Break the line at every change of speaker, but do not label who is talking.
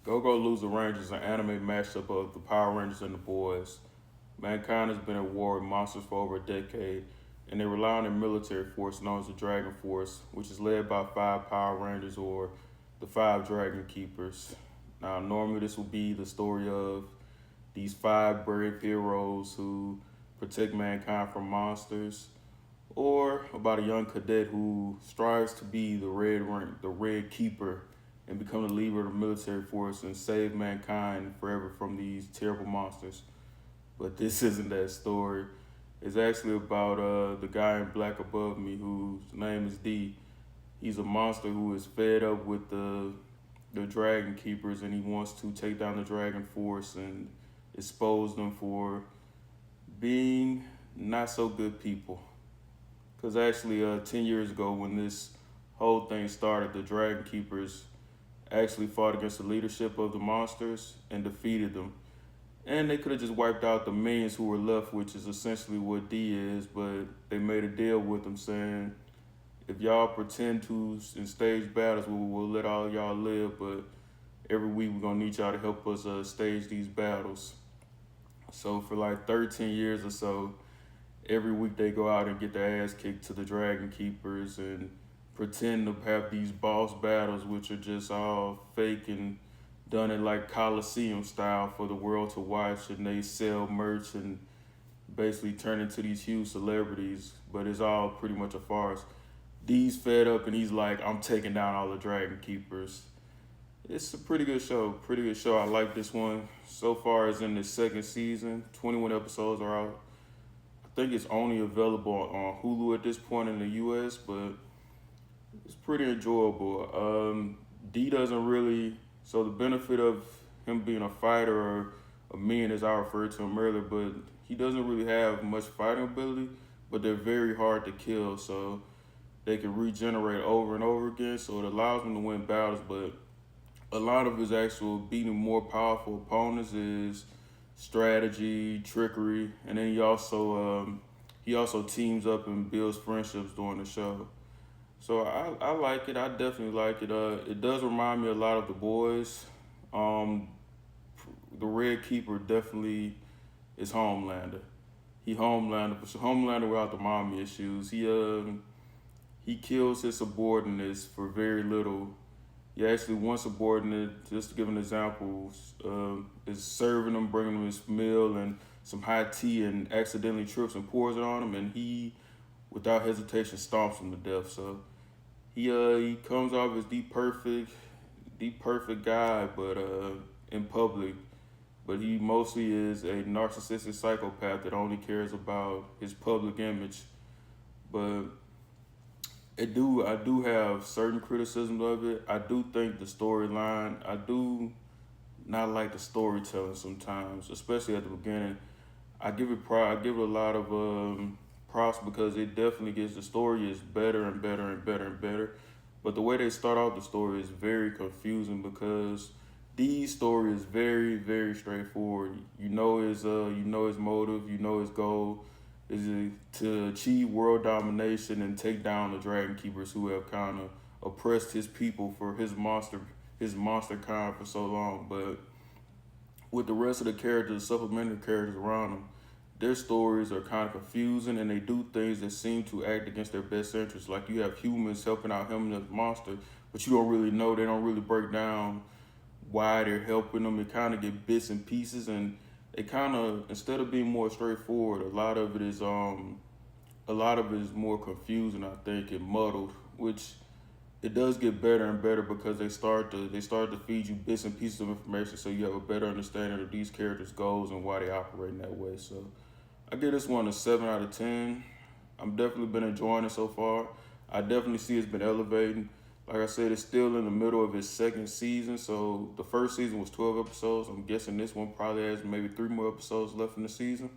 Go-Go Loser Rangers is an anime mashup of the Power Rangers and the Boys. Mankind has been at war with monsters for over a decade, and they rely on a military force known as the Dragon Force, which is led by five Power Rangers or the five Dragon Keepers. Now, normally this will be the story of these five brave heroes who protect mankind from monsters, or about a young cadet who strives to be the Red Keeper, and become the leader of the military force and save mankind forever from these terrible monsters. But this isn't that story. It's actually about the guy in black above me whose name is D. He's a monster who is fed up with the Dragon Keepers, and he wants to take down the Dragon Force and expose them for being not so good people. Because actually, 10 years ago, when this whole thing started, the Dragon Keepers actually fought against the leadership of the monsters and defeated them. And they could have just wiped out the minions who were left, which is essentially what D is, but they made a deal with them saying, if y'all pretend to in stage battles, we'll let all y'all live, but every week we're gonna need y'all to help us stage these battles. So for like 13 years or so, every week they go out and get their ass kicked to the Dragon Keepers and pretend to have these boss battles, which are just all fake and done in like Coliseum style for the world to watch, and they sell merch and basically turn into these huge celebrities, but it's all pretty much a farce. D's fed up and he's like, I'm taking down all the Dragon Keepers. It's a pretty good show. I like this one. So far it's in the second season. 21 episodes are out. I think it's only available on Hulu at this point in the US, but it's pretty enjoyable. D doesn't really, so the benefit of him being a fighter or a minion, as I referred to him earlier, but he doesn't really have much fighting ability, but they're very hard to kill, so they can regenerate over and over again, so it allows him to win battles, but a lot of his actual beating more powerful opponents is strategy, trickery, and then he also teams up and builds friendships during the show. So I like it. I definitely like it. It does remind me a lot of the boys. Um, the Red Keeper definitely is Homelander. Homelander without the mommy issues. He kills his subordinates for very little. He actually one subordinate, just to give an example, is serving him, bringing him his meal and some hot tea, and accidentally trips and pours it on him, and he, without hesitation, stomps him to death. So he comes off as the perfect guy, but in public, but he mostly is a narcissistic psychopath that only cares about his public image. But I do have certain criticisms of it. I do think the storyline, I do not like the storytelling sometimes, especially at the beginning. I give it a lot of props because it definitely gets, the story is better and better and better and better. But the way they start off the story is very confusing because D's story is very, very straightforward. You know his motive, you know his goal is to achieve world domination and take down the Dragon Keepers who have kind of oppressed his people for his monster kind for so long. But with the rest of the characters, supplementary characters around them, their stories are kind of confusing and they do things that seem to act against their best interests. Like you have humans helping out him and the monster, but you don't really know, they don't really break down why they're helping them. It kind of get bits and pieces, and they kind of, instead of being more straightforward, a lot of it is more confusing, I think, and muddled, which it does get better and better because they start to feed you bits and pieces of information so you have a better understanding of these characters' goals and why they operate in that way. So I give this one a 7 out of 10. I've definitely been enjoying it so far. I definitely see it's been elevating. Like I said, it's still in the middle of its second season. So the first season was 12 episodes. I'm guessing this one probably has maybe 3 more episodes left in the season.